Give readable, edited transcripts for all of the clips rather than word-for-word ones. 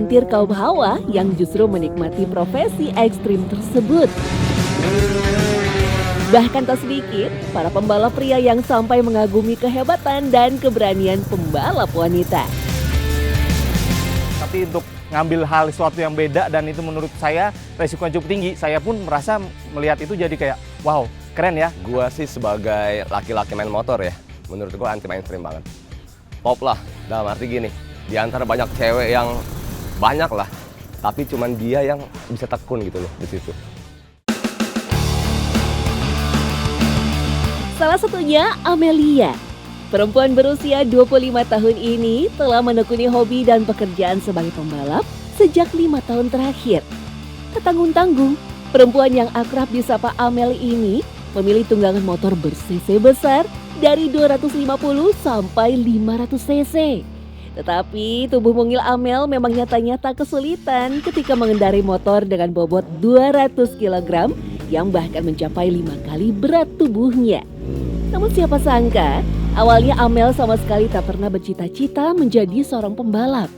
segelintir kaum hawa yang justru menikmati profesi ekstrim tersebut. Bahkan tak sedikit para pembalap pria yang sampai mengagumi kehebatan dan keberanian pembalap wanita. Tapi untuk ngambil hal sesuatu yang beda dan itu menurut saya resikonya cukup tinggi. Saya pun merasa melihat itu jadi kayak wow, keren ya. Gua sih sebagai laki-laki main motor ya, menurut gua anti mainstream banget. Pop lah, dalam arti gini, di antara banyak cewek yang banyak lah, tapi cuman dia yang bisa tekun gitu loh di situ. Salah satunya Amelia. Perempuan berusia 25 tahun ini telah menekuni hobi dan pekerjaan sebagai pembalap sejak 5 tahun terakhir. Tak tanggung-tanggung, perempuan yang akrab disapa Amel ini memilih tunggangan motor ber-cc besar dari 250 sampai 500 cc. Tetapi tubuh mungil Amel memang nyata-nyata kesulitan ketika mengendarai motor dengan bobot 200 kg yang bahkan mencapai 5 kali berat tubuhnya. Namun siapa sangka, awalnya Amel sama sekali tak pernah bercita-cita menjadi seorang pembalap.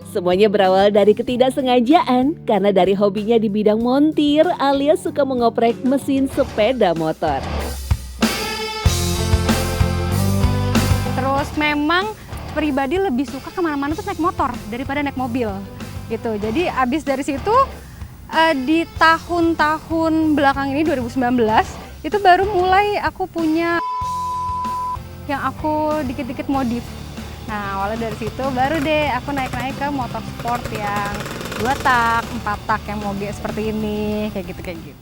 Semuanya berawal dari ketidaksengajaan karena dari hobinya di bidang montir alias suka mengoprek mesin sepeda motor. Terus memang pribadi lebih suka kemana-mana tuh naik motor daripada naik mobil gitu. Jadi abis dari situ di tahun-tahun belakang ini 2019 itu baru mulai aku punya yang aku dikit-dikit modif. Nah awalnya dari situ baru deh aku naik-naik ke motor sport yang 2 tak, 4 tak yang moge seperti ini, kayak gitu.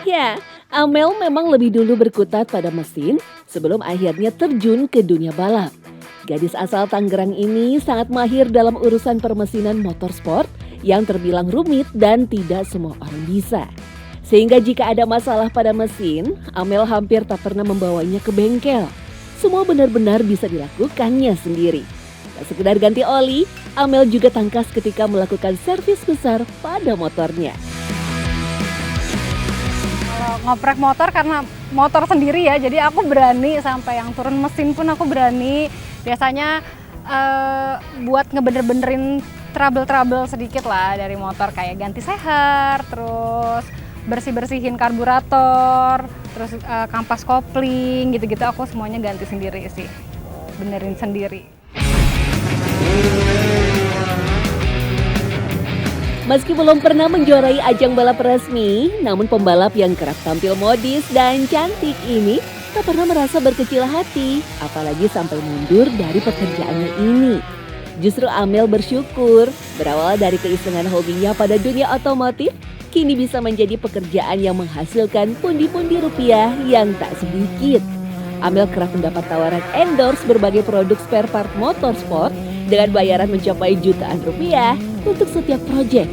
Ya, Amel memang lebih dulu berkutat pada mesin sebelum akhirnya terjun ke dunia balap. Gadis asal Tangerang ini sangat mahir dalam urusan permesinan motorsport yang terbilang rumit dan tidak semua orang bisa. Sehingga jika ada masalah pada mesin, Amel hampir tak pernah membawanya ke bengkel. Semua benar-benar bisa dilakukannya sendiri. Tak sekedar ganti oli, Amel juga tangkas ketika melakukan servis besar pada motornya. Kalau ngoprek motor karena motor sendiri ya, jadi aku berani sampai yang turun mesin pun aku berani. Biasanya buat ngebener-benerin trouble-trouble sedikit lah dari motor kayak ganti seher, terus bersih-bersihin karburator, terus kampas kopling gitu-gitu aku semuanya ganti sendiri sih, benerin sendiri. Meski belum pernah menjuarai ajang balap resmi, namun pembalap yang kerap tampil modis dan cantik ini tak pernah merasa berkecil hati, apalagi sampai mundur dari pekerjaannya ini. Justru Amel bersyukur berawal dari keisengan hobinya pada dunia otomotif, kini bisa menjadi pekerjaan yang menghasilkan pundi-pundi rupiah yang tak sedikit. Amel kerap mendapat tawaran endorse berbagai produk spare part motorsport dengan bayaran mencapai jutaan rupiah untuk setiap proyek.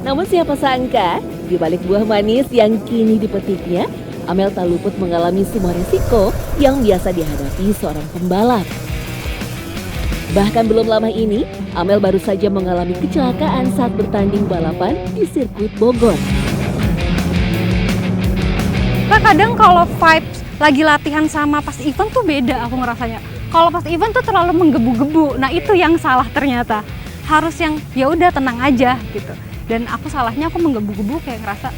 Namun siapa sangka, di balik buah manis yang kini dipetiknya, Amel tak luput mengalami semua risiko yang biasa dihadapi seorang pembalap. Bahkan belum lama ini, Amel baru saja mengalami kecelakaan saat bertanding balapan di sirkuit Bogor. Kadang kalau vibes lagi latihan sama pas event tuh beda aku ngerasanya. Kalau pas event tuh terlalu menggebu-gebu. Nah itu yang salah ternyata. Harus yang ya udah tenang aja gitu. Dan aku salahnya aku menggebu-gebu kayak ngerasa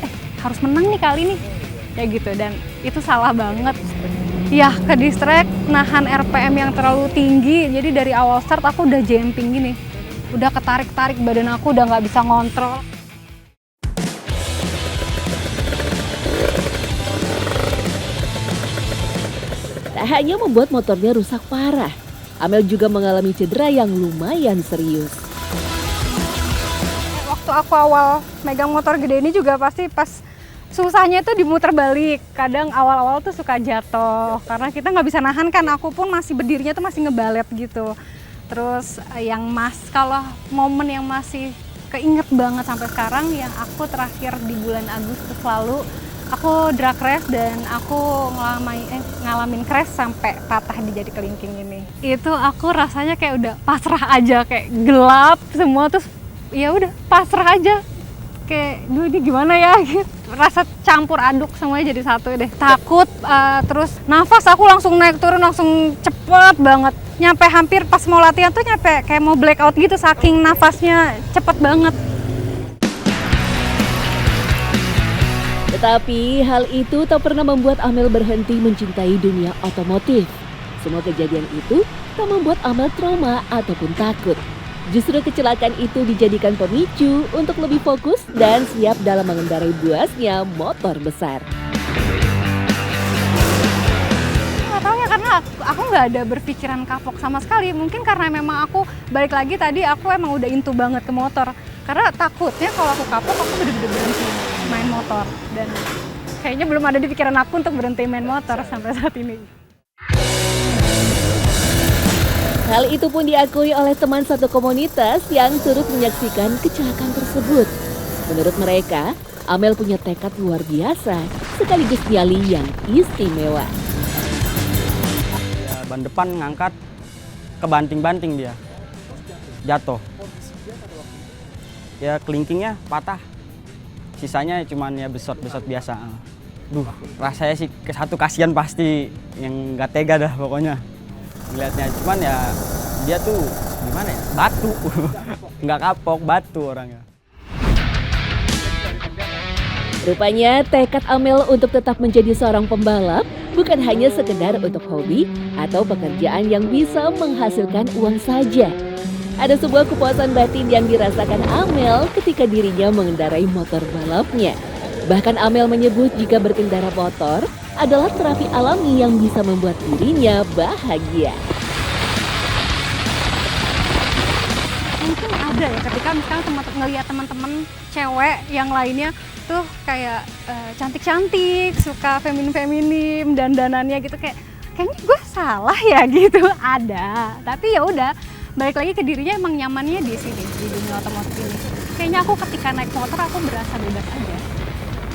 harus menang nih kali nih. Kayak gitu dan itu salah banget. Ya ke distract, nahan RPM yang terlalu tinggi, jadi dari awal start aku udah jumping gini. Udah ketarik-tarik badan aku udah nggak bisa ngontrol. Tak hanya membuat motornya rusak parah, Amel juga mengalami cedera yang lumayan serius. Waktu aku awal megang motor gede ini juga pasti pas susahnya itu dimuter balik, kadang awal-awal tuh suka jatuh karena kita nggak bisa nahan kan, aku pun masih berdirinya tuh masih ngebalet gitu. Terus kalau momen yang masih keinget banget sampai sekarang yang aku terakhir di bulan Agustus lalu, aku drag race dan aku ngalamin crash sampai patah di jari kelingking ini. Itu aku rasanya kayak udah pasrah aja, kayak gelap semua terus ya udah pasrah aja. Kayak, ini gimana ya gitu. Rasa campur aduk semuanya jadi satu deh. Takut, terus nafas aku langsung naik turun langsung cepet banget. nyampe hampir pas mau latihan tuh nyampe kayak mau blackout gitu saking nafasnya cepet banget. Tetapi hal itu tak pernah membuat Amel berhenti mencintai dunia otomotif. Semua kejadian itu tak membuat Amel trauma ataupun takut. Justru kecelakaan itu dijadikan pemicu untuk lebih fokus dan siap dalam mengendarai buasnya motor besar. Nggak tahu ya, karena aku nggak ada berpikiran kapok sama sekali. Mungkin karena memang aku balik lagi tadi aku emang udah into banget ke motor. Karena takutnya kalau aku kapok aku bener-bener berhenti main motor. Dan kayaknya belum ada di pikiran aku untuk berhenti main motor sampai saat ini. Hal itu pun diakui oleh teman satu komunitas yang turut menyaksikan kecelakaan tersebut. Menurut mereka, Amel punya tekad luar biasa sekaligus nyali yang istimewa. Ya, ban depan ngangkat, kebanting-banting dia, jatuh. Ya kelingkingnya patah, sisanya cuman ya besot-besot biasa. Duh, rasanya sih satu kasihan pasti, yang nggak tega dah pokoknya. Ngeliatnya cuman ya dia tuh gimana ya, batu. Nggak kapok, batu orangnya. Rupanya tekad Amel untuk tetap menjadi seorang pembalap bukan hanya sekedar untuk hobi atau pekerjaan yang bisa menghasilkan uang saja. Ada sebuah kepuasan batin yang dirasakan Amel ketika dirinya mengendarai motor balapnya. Bahkan Amel menyebut jika berkendara motor adalah terapi alami yang bisa membuat dirinya bahagia. Mungkin ada ya ketika misalnya ngelihat teman-teman cewek yang lainnya tuh kayak cantik-cantik, suka feminim-feminim, dandanannya gitu, kayaknya gue salah ya gitu. Ada, tapi ya udah balik lagi ke dirinya, emang nyamannya di sini di dunia otomotif ini. Kayaknya aku ketika naik motor aku berasa bebas aja.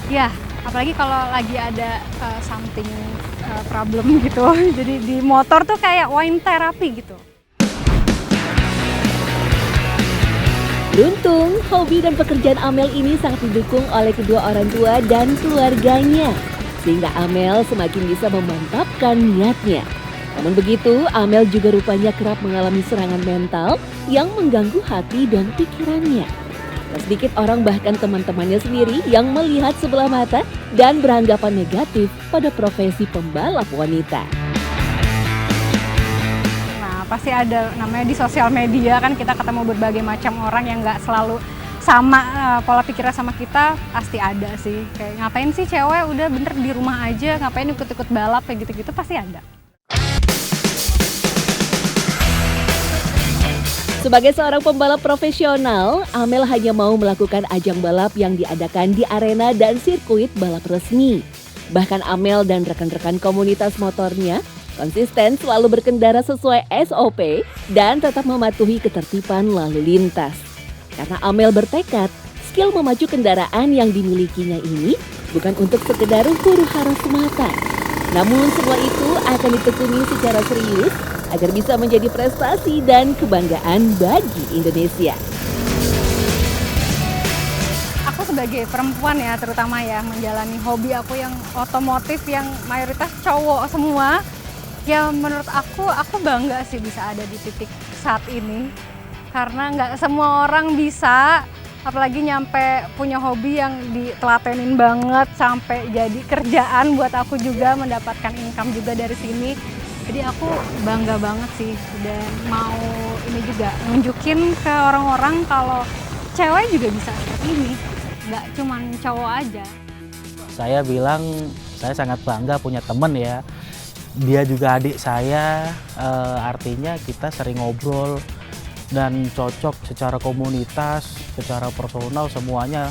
Ya, apalagi kalau lagi ada something problem gitu. Jadi di motor tuh kayak wine therapy gitu. Beruntung, hobi dan pekerjaan Amel ini sangat didukung oleh kedua orang tua dan keluarganya. Sehingga Amel semakin bisa memantapkan niatnya. Namun begitu, Amel juga rupanya kerap mengalami serangan mental yang mengganggu hati dan pikirannya. Tak sedikit orang bahkan teman-temannya sendiri yang melihat sebelah mata dan beranggapan negatif pada profesi pembalap wanita. Nah, pasti ada namanya di sosial media kan, kita ketemu berbagai macam orang yang nggak selalu sama pola pikirnya sama kita, pasti ada sih. Kayak ngapain sih cewek udah bener di rumah aja, ngapain ikut-ikut balap kayak gitu-gitu, pasti ada. Sebagai seorang pembalap profesional, Amel hanya mau melakukan ajang balap yang diadakan di arena dan sirkuit balap resmi. Bahkan Amel dan rekan-rekan komunitas motornya konsisten selalu berkendara sesuai SOP dan tetap mematuhi ketertiban lalu lintas. Karena Amel bertekad, skill memacu kendaraan yang dimilikinya ini bukan untuk sekedar huru-hara semata. Namun semua itu akan ditekuni secara serius agar bisa menjadi prestasi dan kebanggaan bagi Indonesia. Aku sebagai perempuan ya, terutama ya, menjalani hobi aku yang otomotif yang mayoritas cowok semua, ya menurut aku bangga sih bisa ada di titik saat ini. Karena nggak semua orang bisa, apalagi nyampe punya hobi yang ditelatenin banget sampai jadi kerjaan buat aku juga, mendapatkan income juga dari sini. Jadi aku bangga banget sih, dan mau ini juga nunjukin ke orang-orang kalau cewek juga bisa seperti ini, nggak cuma cowok aja. Saya bilang saya sangat bangga punya temen ya, dia juga adik saya, artinya kita sering ngobrol dan cocok secara komunitas, secara personal, semuanya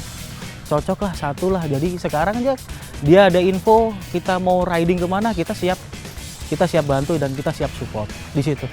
cocok lah, satu lah. Jadi sekarang aja dia ada info kita mau riding kemana, kita siap bantu dan kita siap support di situ.